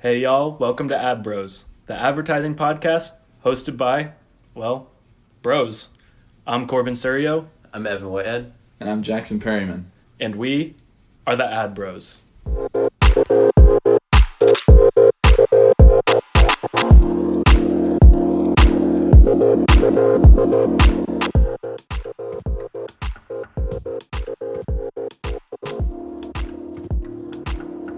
Hey y'all, welcome to Ad Bros, the advertising podcast hosted by, well, bros. I'm Corbin Surio. I'm Evan Whitehead. And I'm Jackson Perryman. And we are the Ad Bros.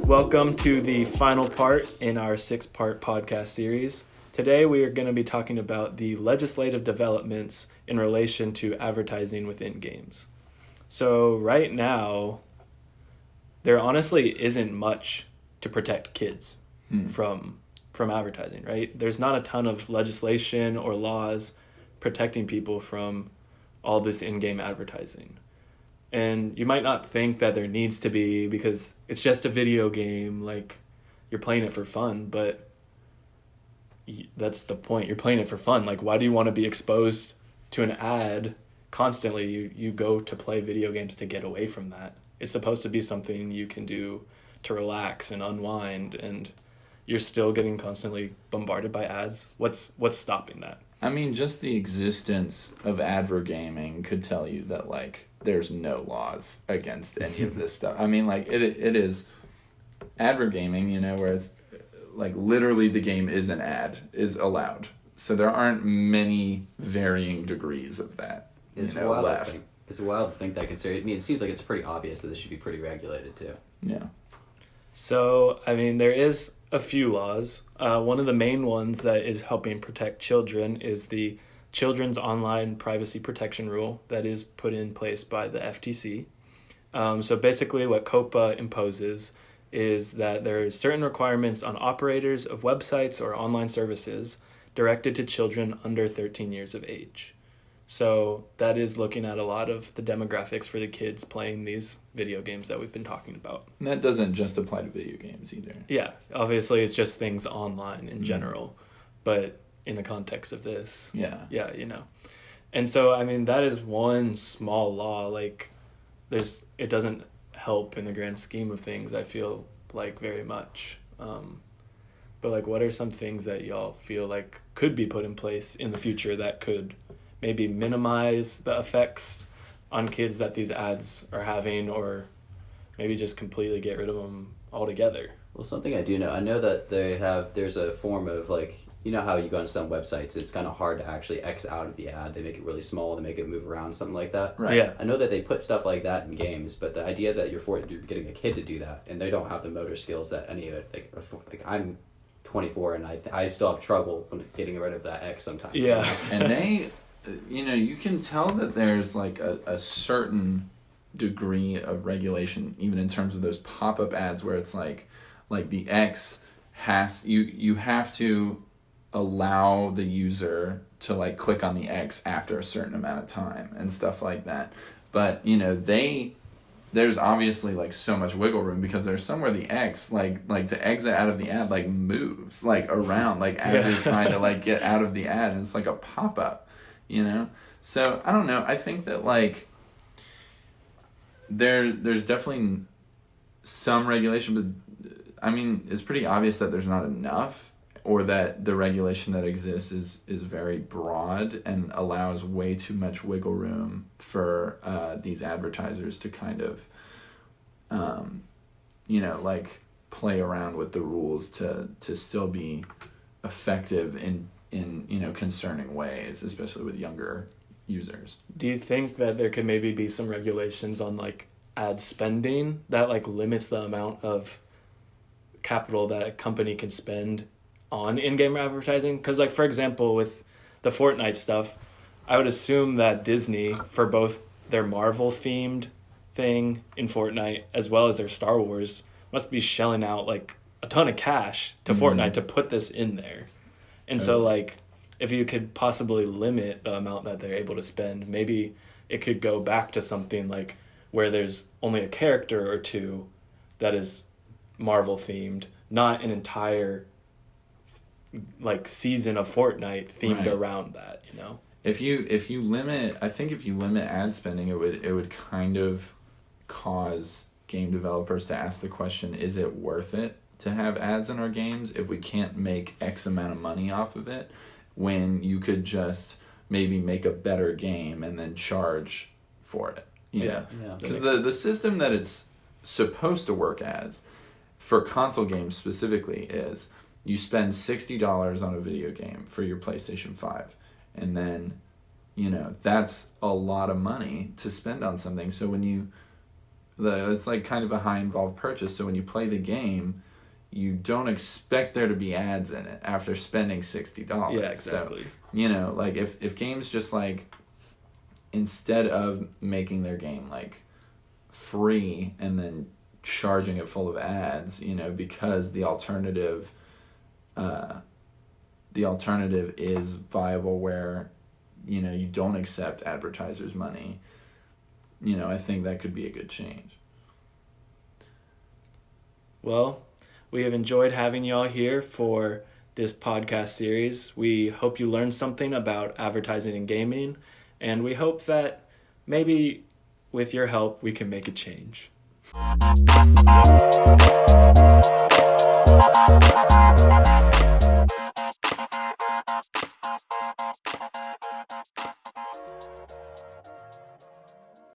Welcome to the final part in our 6-part podcast series. Today we are going to be talking about the legislative developments in relation to advertising within games. So right now, there honestly isn't much to protect kids from advertising, right? There's not a ton of legislation or laws protecting people from all this in-game advertising. And you might not think that there needs to be because it's just a video game, like you're playing it for fun, but that's the point. You're playing it for fun. Like, why do you want to be exposed to an ad constantly? You go to play video games to get away from that. It's supposed to be something you can do to relax and unwind, and you're still getting constantly bombarded by ads. What's stopping that? I mean, just the existence of advergaming could tell you that, like, there's no laws against any of this stuff. I mean, like, it is advergaming, you know, where it's, like, literally the game is an ad, is allowed. So there aren't many varying degrees of that, left. It's wild to think that consider. I mean, it seems like it's pretty obvious that this should be pretty regulated, too. Yeah. So, I mean, there is a few laws. One of the main ones that is helping protect children is the Children's Online Privacy Protection Rule that is put in place by the FTC. So basically what COPPA imposes is that there are certain requirements on operators of websites or online services directed to children under 13 years of age. So that is looking at a lot of the demographics for the kids playing these video games that we've been talking about. And that doesn't just apply to video games either. Yeah, obviously it's just things online in general, but in the context of this. Yeah. Yeah, And so, I mean, that is one small law. Like, it doesn't help in the grand scheme of things, I feel like, very much. But, like, what are some things that y'all feel like could be put in place in the future that could maybe minimize the effects on kids that these ads are having, or maybe just completely get rid of them altogether? Well, something I do know, I know that there's a form of, like, you know how you go on some websites, it's kind of hard to actually X out of the ad. They make it really small, they make it move around, something like that. Right. Yeah. I know that they put stuff like that in games, but the idea that you're getting a kid to do that, and they don't have the motor skills that any of it, like I'm 24 and I still have trouble getting rid of that X sometimes. Yeah. And they, you can tell that there's like a certain degree of regulation, even in terms of those pop-up ads where it's like the X you have to allow the user to like click on the X after a certain amount of time and stuff like that. But there's obviously like so much wiggle room because there's somewhere the X like to exit out of the ad like moves like around like as you're trying to like get out of the ad, and it's like a pop-up, So I don't know. I think that like there's definitely some regulation, but I mean it's pretty obvious that there's not enough, or that the regulation that exists is very broad and allows way too much wiggle room for these advertisers to kind of, like play around with the rules to still be effective in concerning ways, especially with younger users. Do you think that there could maybe be some regulations on like ad spending that like limits the amount of capital that a company can spend on in-game advertising? Because like, for example, with the Fortnite stuff, I would assume that Disney, for both their Marvel themed thing in Fortnite as well as their Star Wars, must be shelling out like a ton of cash to Fortnite to put this in there. And so like, if you could possibly limit the amount that they're able to spend, maybe it could go back to something like where there's only a character or two that is Marvel themed, not an entire like season of Fortnite themed around that, If you limit ad spending, it would kind of cause game developers to ask the question, is it worth it to have ads in our games if we can't make X amount of money off of it, when you could just maybe make a better game and then charge for it. Yeah. Because the system that it's supposed to work as, for console games specifically, is you spend $60 on a video game for your PlayStation 5. And then, that's a lot of money to spend on something. So when it's like kind of a high involved purchase. So when you play the game, you don't expect there to be ads in it after spending $60. Yeah, exactly. So, like if games just like, instead of making their game like free and then charging it full of ads, because the alternative is viable where, you don't accept advertisers' money, I think that could be a good change. Well, we have enjoyed having y'all here for this podcast series. We hope you learned something about advertising and gaming, and we hope that maybe with your help we can make a change.